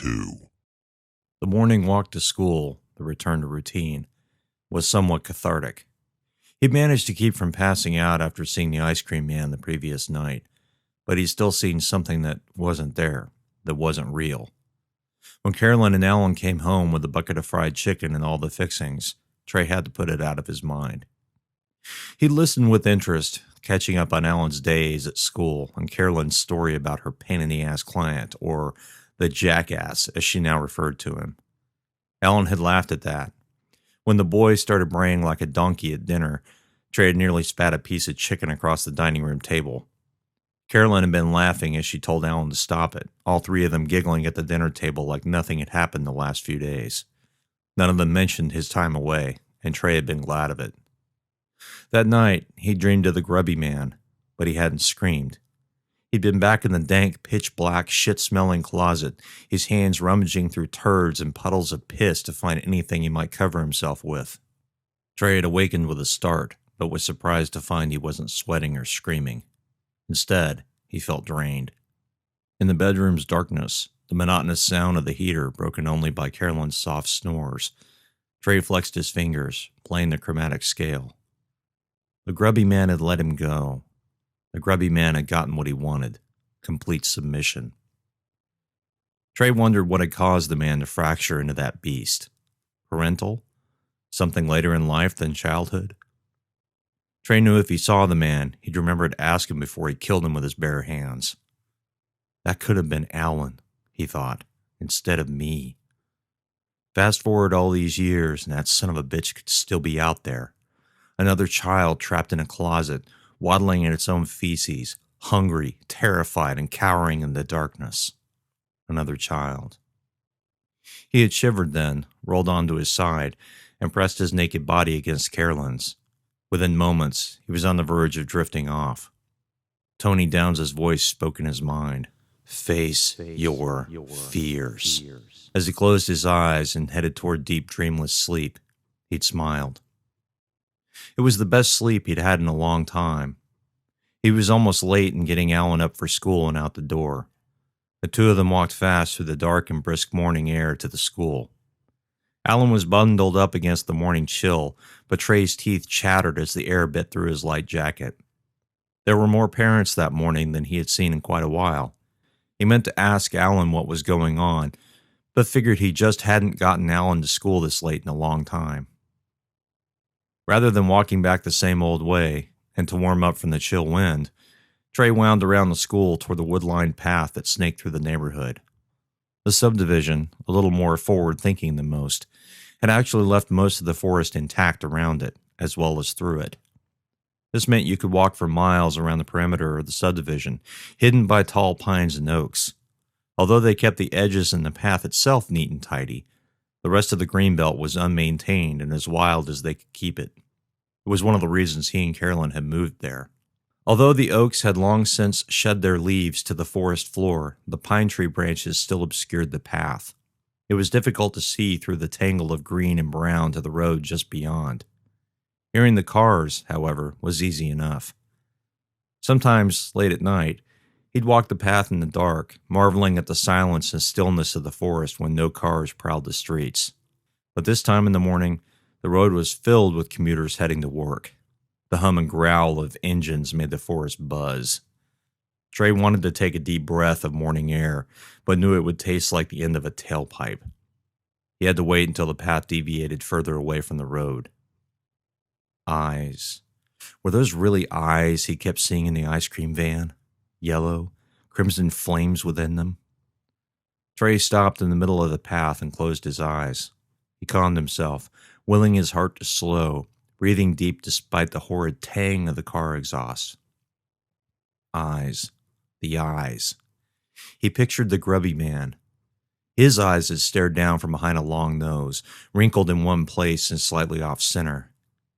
2. The morning walk to school, the return to routine, was somewhat cathartic. He'd managed to keep from passing out after seeing the ice cream man the previous night, but he'd still seen something that wasn't there, that wasn't real. When Carolyn and Alan came home with a bucket of fried chicken and all the fixings, Trey had to put it out of his mind. He listened with interest, catching up on Alan's days at school and Carolyn's story about her pain-in-the-ass client, or the jackass, as she now referred to him. Alan had laughed at that. When the boy started braying like a donkey at dinner, Trey had nearly spat a piece of chicken across the dining room table. Carolyn had been laughing as she told Alan to stop it, all three of them giggling at the dinner table like nothing had happened the last few days. None of them mentioned his time away, and Trey had been glad of it. That night, he dreamed of the grubby man, but he hadn't screamed. He'd been back in the dank, pitch-black, shit-smelling closet, his hands rummaging through turds and puddles of piss to find anything he might cover himself with. Trey had awakened with a start, but was surprised to find he wasn't sweating or screaming. Instead, he felt drained. In the bedroom's darkness, the monotonous sound of the heater broken only by Carolyn's soft snores, Trey flexed his fingers, playing the chromatic scale. The grubby man had let him go. The grubby man had gotten what he wanted, complete submission. Trey wondered what had caused the man to fracture into that beast. Parental? Something later in life than childhood? Trey knew if he saw the man, he'd remember to ask him before he killed him with his bare hands. That could have been Alan, he thought, instead of me. Fast forward all these years, and that son of a bitch could still be out there. Another child trapped in a closet, waddling in its own feces, hungry, terrified, and cowering in the darkness. Another child. He had shivered then, rolled onto his side, and pressed his naked body against Carolyn's. Within moments, he was on the verge of drifting off. Tony Downs' voice spoke in his mind. Face your fears. As he closed his eyes and headed toward deep, dreamless sleep, he'd smiled. It was the best sleep he'd had in a long time. He was almost late in getting Alan up for school and out the door. The two of them walked fast through the dark and brisk morning air to the school. Alan was bundled up against the morning chill, but Trey's teeth chattered as the air bit through his light jacket. There were more parents that morning than he had seen in quite a while. He meant to ask Alan what was going on, but figured he just hadn't gotten Alan to school this late in a long time. Rather than walking back the same old way, and to warm up from the chill wind, Trey wound around the school toward the wood-lined path that snaked through the neighborhood. The subdivision, a little more forward-thinking than most, had actually left most of the forest intact around it, as well as through it. This meant you could walk for miles around the perimeter of the subdivision, hidden by tall pines and oaks. Although they kept the edges and the path itself neat and tidy, the rest of the greenbelt was unmaintained and as wild as they could keep it. It was one of the reasons he and Carolyn had moved there. Although the oaks had long since shed their leaves to the forest floor, the pine tree branches still obscured the path. It was difficult to see through the tangle of green and brown to the road just beyond. Hearing the cars, however, was easy enough. Sometimes, late at night, he'd walk the path in the dark, marveling at the silence and stillness of the forest when no cars prowled the streets. But this time in the morning, the road was filled with commuters heading to work. The hum and growl of engines made the forest buzz. Trey wanted to take a deep breath of morning air, but knew it would taste like the end of a tailpipe. He had to wait until the path deviated further away from the road. Eyes. Were those really eyes he kept seeing in the ice cream van? Yellow, crimson flames within them? Trey stopped in the middle of the path and closed his eyes. He calmed himself, willing his heart to slow, breathing deep despite the horrid tang of the car exhaust. Eyes. The eyes. He pictured the grubby man. His eyes had stared down from behind a long nose, wrinkled in one place and slightly off-center.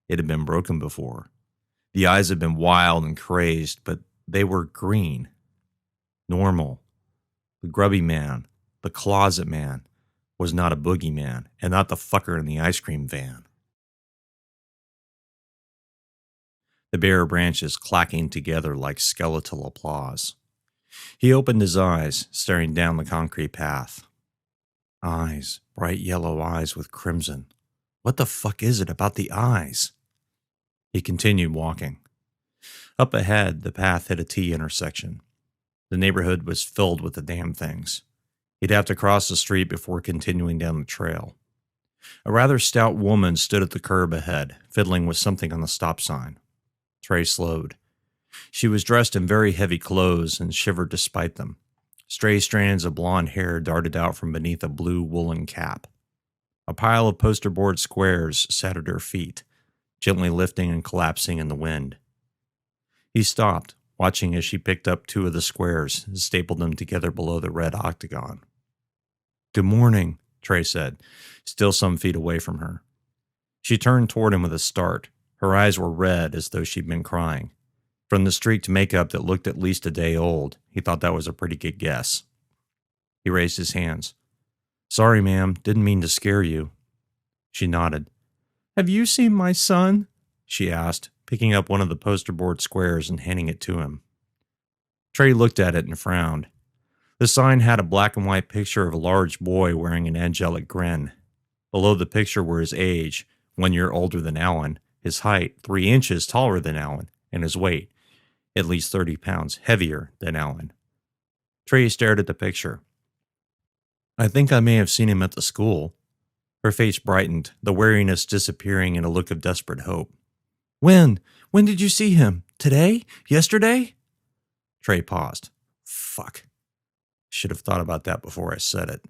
It had been broken before. The eyes had been wild and crazed, but they were green. Normal. The grubby man, the closet man, was not a boogeyman, and not the fucker in the ice cream van. The bare branches clacking together like skeletal applause. He opened his eyes, staring down the concrete path. Eyes, bright yellow eyes with crimson. What the fuck is it about the eyes? He continued walking. Up ahead, the path hit a T intersection. The neighborhood was filled with the damn things. He'd have to cross the street before continuing down the trail. A rather stout woman stood at the curb ahead, fiddling with something on the stop sign. Trey slowed. She was dressed in very heavy clothes and shivered despite them. Stray strands of blonde hair darted out from beneath a blue woolen cap. A pile of poster board squares sat at her feet, gently lifting and collapsing in the wind. He stopped, watching as she picked up two of the squares and stapled them together below the red octagon. "Good morning," Trey said, still some feet away from her. She turned toward him with a start. Her eyes were red as though she'd been crying. From the streaked makeup that looked at least a day old, he thought that was a pretty good guess. He raised his hands. "Sorry, ma'am, didn't mean to scare you." She nodded. "Have you seen my son?" she asked, picking up one of the poster board squares and handing it to him. Trey looked at it and frowned. The sign had a black and white picture of a large boy wearing an angelic grin. Below the picture were his age, 1 year older than Alan, his height, 3 inches taller than Alan, and his weight, at least 30 pounds heavier than Alan. Trey stared at the picture. "I think I may have seen him at the school." Her face brightened, the wariness disappearing in a look of desperate hope. When? When did you see him? Today? Yesterday?" Trey paused. Fuck. Should have thought about that before I said it.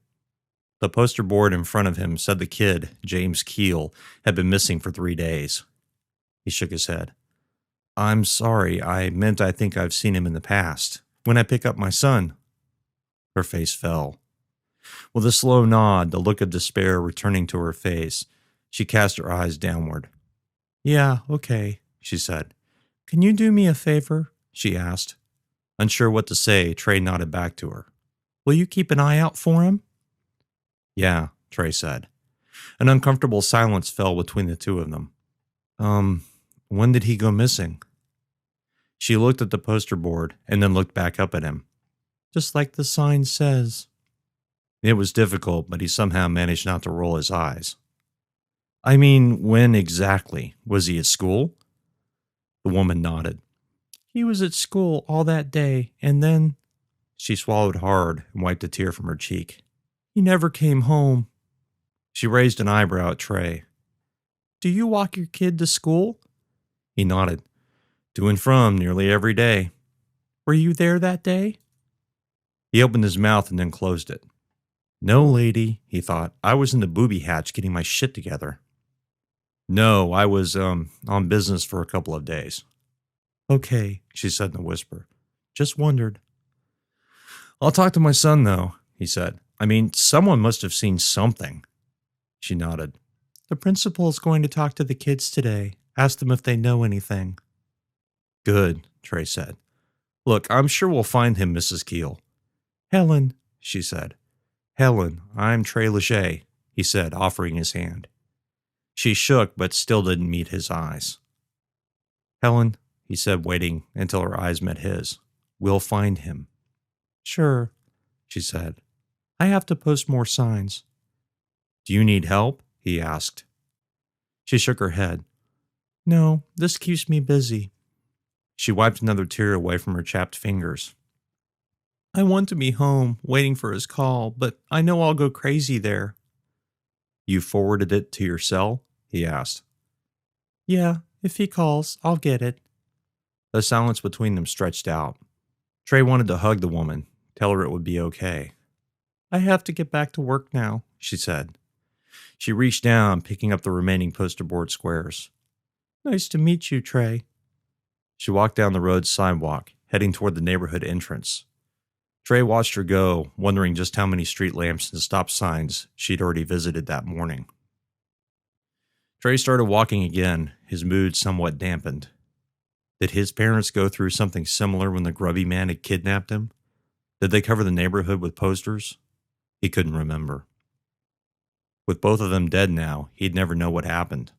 The poster board in front of him said the kid, James Keel, had been missing for 3 days. He shook his head. "I'm sorry, I meant I think I've seen him in the past. When I pick up my son." Her face fell. With a slow nod, the look of despair returning to her face, she cast her eyes downward. "Yeah, okay," she said. "Can you do me a favor?" she asked. Unsure what to say, Trey nodded back to her. "Will you keep an eye out for him?" "Yeah," Trey said. An uncomfortable silence fell between the two of them. When did he go missing?" She looked at the poster board and then looked back up at him. "Just like the sign says." It was difficult, but he somehow managed not to roll his eyes. "I mean, when exactly? Was he at school?" The woman nodded. "He was at school all that day, and then—" She swallowed hard and wiped a tear from her cheek. "He never came home." She raised an eyebrow at Trey. "Do you walk your kid to school?" He nodded. "To and from nearly every day." "Were you there that day?" He opened his mouth and then closed it. "No, lady," he thought. "I was in the booby hatch getting my shit together." "No, I was, on business for a couple of days." "Okay," she said in a whisper. "Just wondered." "I'll talk to my son, though," he said. "I mean, someone must have seen something." She nodded. "The principal's going to talk to the kids today. Ask them if they know anything." "Good," Trey said. "Look, I'm sure we'll find him, Mrs. Keel." "Helen," she said. "Helen, I'm Trey Lachey," he said, offering his hand. She shook, but still didn't meet his eyes. "Helen," he said, waiting until her eyes met his. "We'll find him." "Sure," she said. "I have to post more signs." "Do you need help?" he asked. She shook her head. "No, this keeps me busy." She wiped another tear away from her chapped fingers. "I want to be home, waiting for his call, but I know I'll go crazy there." "You forwarded it to your cell?" he asked. "Yeah, if he calls, I'll get it." The silence between them stretched out. Trey wanted to hug the woman, tell her it would be okay. "I have to get back to work now," she said. She reached down, picking up the remaining poster board squares. "Nice to meet you, Trey." She walked down the road sidewalk, heading toward the neighborhood entrance. Trey watched her go, wondering just how many street lamps and stop signs she'd already visited that morning. Trey started walking again, his mood somewhat dampened. Did his parents go through something similar when the grubby man had kidnapped him? Did they cover the neighborhood with posters? He couldn't remember. With both of them dead now, he'd never know what happened.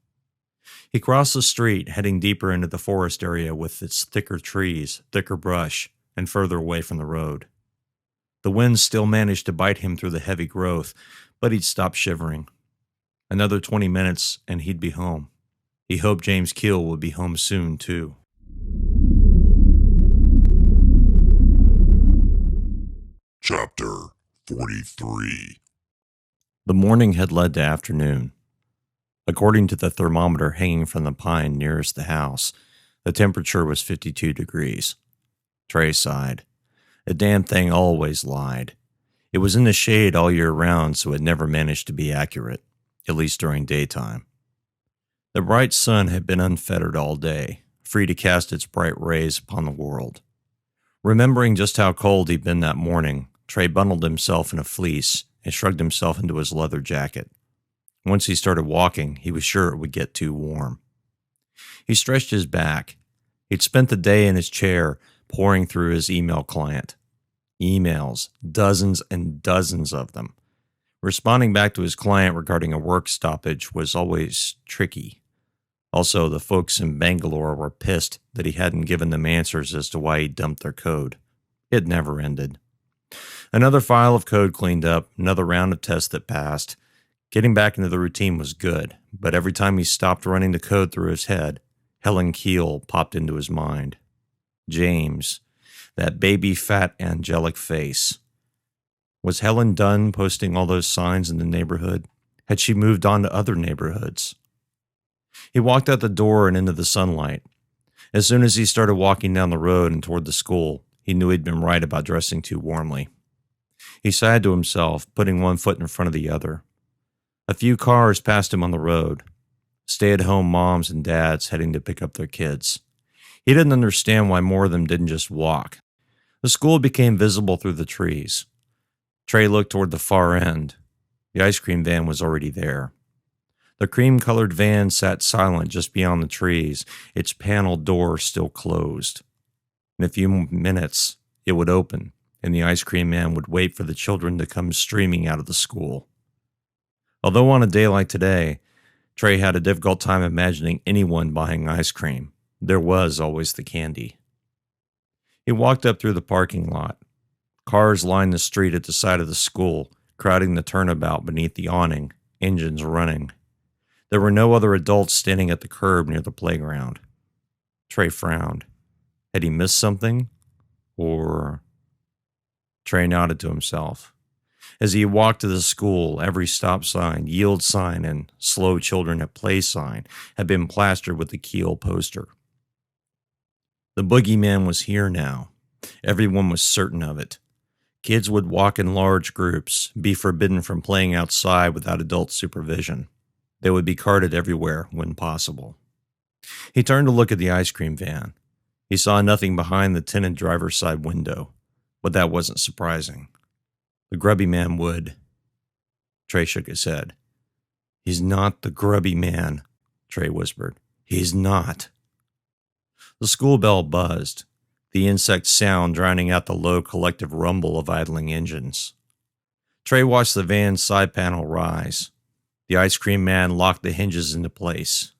He crossed the street, heading deeper into the forest area with its thicker trees, thicker brush, and further away from the road. The wind still managed to bite him through the heavy growth, but he'd stop shivering. Another 20 minutes and he'd be home. He hoped James Keel would be home soon, too. Chapter 43. The morning had led to afternoon. According to the thermometer hanging from the pine nearest the house, the temperature was 52 degrees. Trey sighed. The damn thing always lied. It was in the shade all year round, so it never managed to be accurate, at least during daytime. The bright sun had been unfettered all day, free to cast its bright rays upon the world. Remembering just how cold he'd been that morning, Trey bundled himself in a fleece and shrugged himself into his leather jacket. Once he started walking, he was sure it would get too warm. He stretched his back. He'd spent the day in his chair, poring through his email client. Emails, dozens and dozens of them. Responding back to his client regarding a work stoppage was always tricky. Also, the folks in Bangalore were pissed that he hadn't given them answers as to why he dumped their code. It never ended. Another file of code cleaned up, another round of tests that passed. Getting back into the routine was good, but every time he stopped running the code through his head, Helen Keel popped into his mind. James, that baby fat angelic face. Was Helen done posting all those signs in the neighborhood? Had she moved on to other neighborhoods? He walked out the door and into the sunlight. As soon as he started walking down the road and toward the school, he knew he'd been right about dressing too warmly. He sighed to himself, putting one foot in front of the other. A few cars passed him on the road. Stay-at-home moms and dads heading to pick up their kids. He didn't understand why more of them didn't just walk. The school became visible through the trees. Trey looked toward the far end. The ice cream van was already there. The cream-colored van sat silent just beyond the trees, its panel door still closed. In a few minutes, it would open, and the ice cream man would wait for the children to come streaming out of the school. Although on a day like today, Trey had a difficult time imagining anyone buying ice cream. There was always the candy. He walked up through the parking lot. Cars lined the street at the side of the school, crowding the turnabout beneath the awning, engines running. There were no other adults standing at the curb near the playground. Trey frowned. Had he missed something? Or... Trey nodded to himself. As he walked to the school, every stop sign, yield sign, and slow children at play sign had been plastered with the Keel poster. The boogeyman was here now. Everyone was certain of it. Kids would walk in large groups, be forbidden from playing outside without adult supervision. They would be carted everywhere when possible. He turned to look at the ice cream van. He saw nothing behind the tinted driver's side window, but that wasn't surprising. The grubby man would. Trey shook his head. He's not the grubby man, Trey whispered. He's not. The school bell buzzed, the insect sound drowning out the low collective rumble of idling engines. Trey watched the van's side panel rise. The ice cream man locked the hinges into place.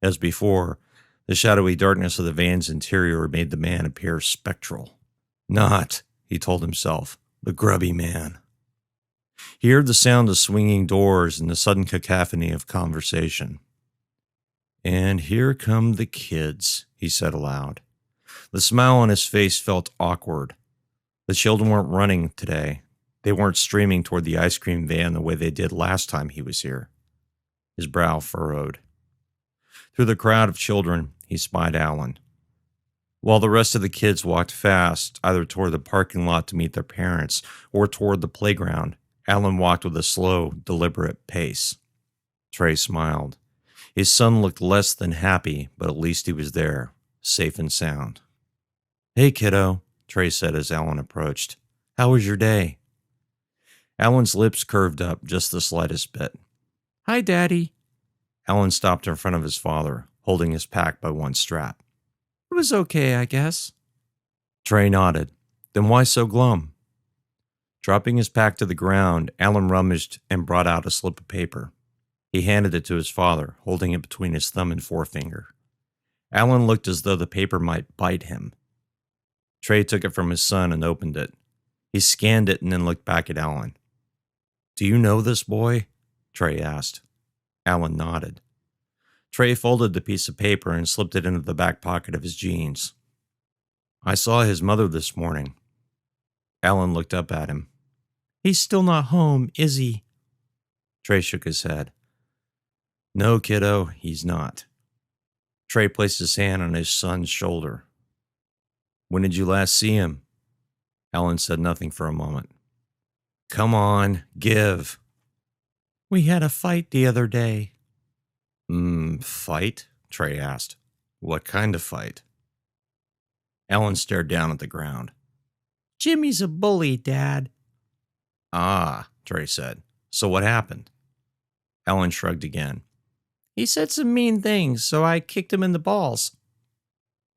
As before, the shadowy darkness of the van's interior made the man appear spectral. Not, he told himself, the grubby man. He heard the sound of swinging doors and the sudden cacophony of conversation. And here come the kids, he said aloud. The smile on his face felt awkward. The children weren't running today. They weren't streaming toward the ice cream van the way they did last time he was here. His brow furrowed. Through the crowd of children, he spied Alan. While the rest of the kids walked fast, either toward the parking lot to meet their parents or toward the playground, Alan walked with a slow, deliberate pace. Trey smiled. His son looked less than happy, but at least he was there, safe and sound. Hey, kiddo, Trey said as Alan approached. How was your day? Alan's lips curved up just the slightest bit. Hi, Daddy. Alan stopped in front of his father, holding his pack by one strap. It was okay, I guess. Trey nodded. Then why so glum? Dropping his pack to the ground, Alan rummaged and brought out a slip of paper. He handed it to his father, holding it between his thumb and forefinger. Alan looked as though the paper might bite him. Trey took it from his son and opened it. He scanned it and then looked back at Alan. Do you know this boy? Trey asked. Alan nodded. Trey folded the piece of paper and slipped it into the back pocket of his jeans. I saw his mother this morning. Alan looked up at him. He's still not home, is he? Trey shook his head. No, kiddo, he's not. Trey placed his hand on his son's shoulder. When did you last see him? Alan said nothing for a moment. Come on, give. We had a fight the other day. Fight? Trey asked. What kind of fight? Alan stared down at the ground. Jimmy's a bully, Dad. Ah, Trey said. So what happened? Alan shrugged again. He said some mean things, so I kicked him in the balls.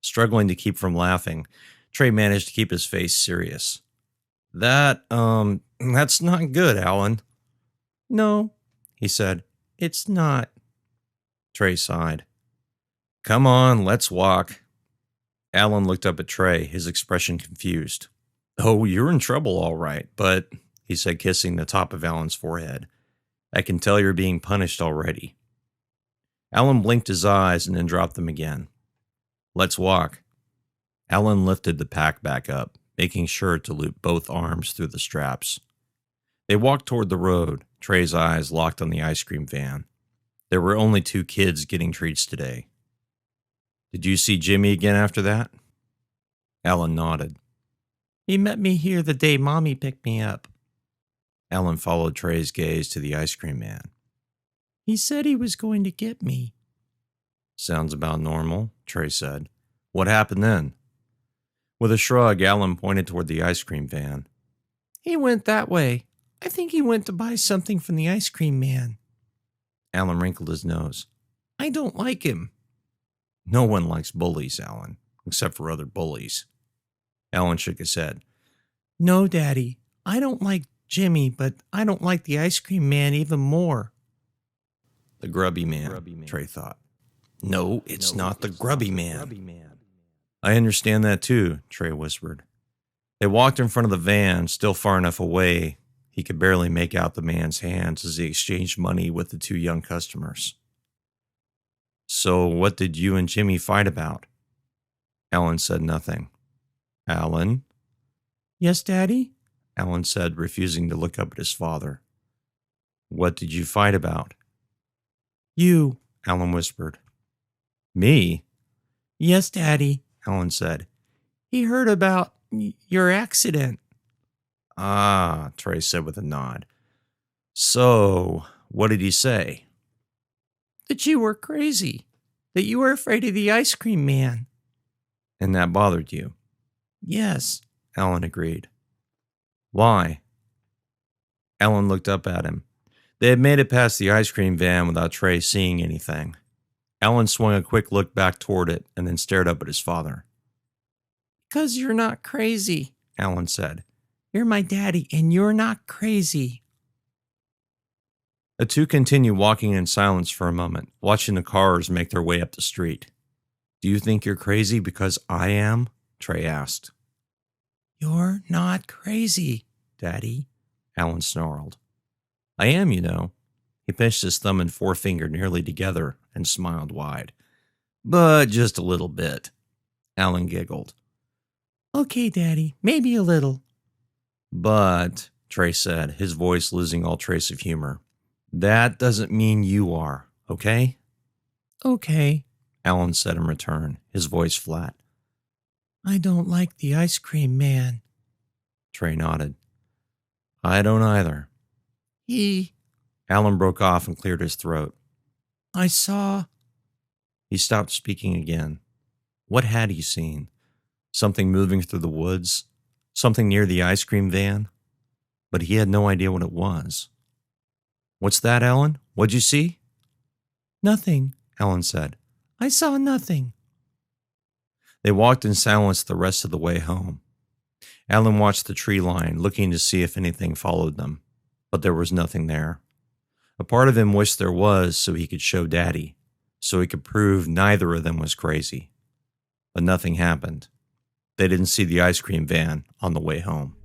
Struggling to keep from laughing, Trey managed to keep his face serious. That's not good, Alan. No, he said. It's not. Trey sighed. Come on, let's walk. Alan looked up at Trey, his expression confused. Oh, you're in trouble, all right, but, he said, kissing the top of Alan's forehead, I can tell you're being punished already. Alan blinked his eyes and then dropped them again. Let's walk. Alan lifted the pack back up, making sure to loop both arms through the straps. They walked toward the road, Trey's eyes locked on the ice cream van. There were only 2 kids getting treats today. Did you see Jimmy again after that? Alan nodded. He met me here the day Mommy picked me up. Alan followed Trey's gaze to the ice cream man. He said he was going to get me. Sounds about normal, Trey said. What happened then? With a shrug, Alan pointed toward the ice cream van. He went that way. I think he went to buy something from the ice cream man. Alan wrinkled his nose. I don't like him. No one likes bullies, Alan, except for other bullies. Alan shook his head. No, Daddy, I don't like Jimmy, but I don't like the ice cream man even more. The grubby man, Trey thought. No, it's not the grubby man. I understand that too, Trey whispered. They walked in front of the van, still far enough away he could barely make out the man's hands as he exchanged money with the 2 young customers. So what did you and Jimmy fight about? Alan said nothing. Alan? Yes, Daddy? Alan said, refusing to look up at his father. What did you fight about? You, Alan whispered. Me? Yes, Daddy, Alan said. He heard about your accident. Ah, Trey said with a nod. So, what did he say? That you were crazy. That you were afraid of the ice cream man. And that bothered you? Yes, Alan agreed. Why? Alan looked up at him. They had made it past the ice cream van without Trey seeing anything. Alan swung a quick look back toward it and then stared up at his father. Because you're not crazy, Alan said. You're my daddy and you're not crazy. The 2 continued walking in silence for a moment, watching the cars make their way up the street. Do you think you're crazy because I am? Trey asked. You're not crazy, Daddy, Alan snarled. I am, you know. He pinched his thumb and forefinger nearly together and smiled wide. But just a little bit. Alan giggled. Okay, Daddy, maybe a little. But, Trey said, his voice losing all trace of humor, that doesn't mean you are, okay? Okay, Alan said in return, his voice flat. I don't like the ice cream man. Trey nodded. I don't either. Alan broke off and cleared his throat. I saw. He stopped speaking again. What had he seen? Something moving through the woods? Something near the ice cream van? But he had no idea what it was. What's that, Alan? What'd you see? Nothing, Alan said. I saw nothing. They walked in silence the rest of the way home. Alan watched the tree line, looking to see if anything followed them, but there was nothing there. A part of him wished there was so he could show Daddy, so he could prove neither of them was crazy. But nothing happened. They didn't see the ice cream van on the way home.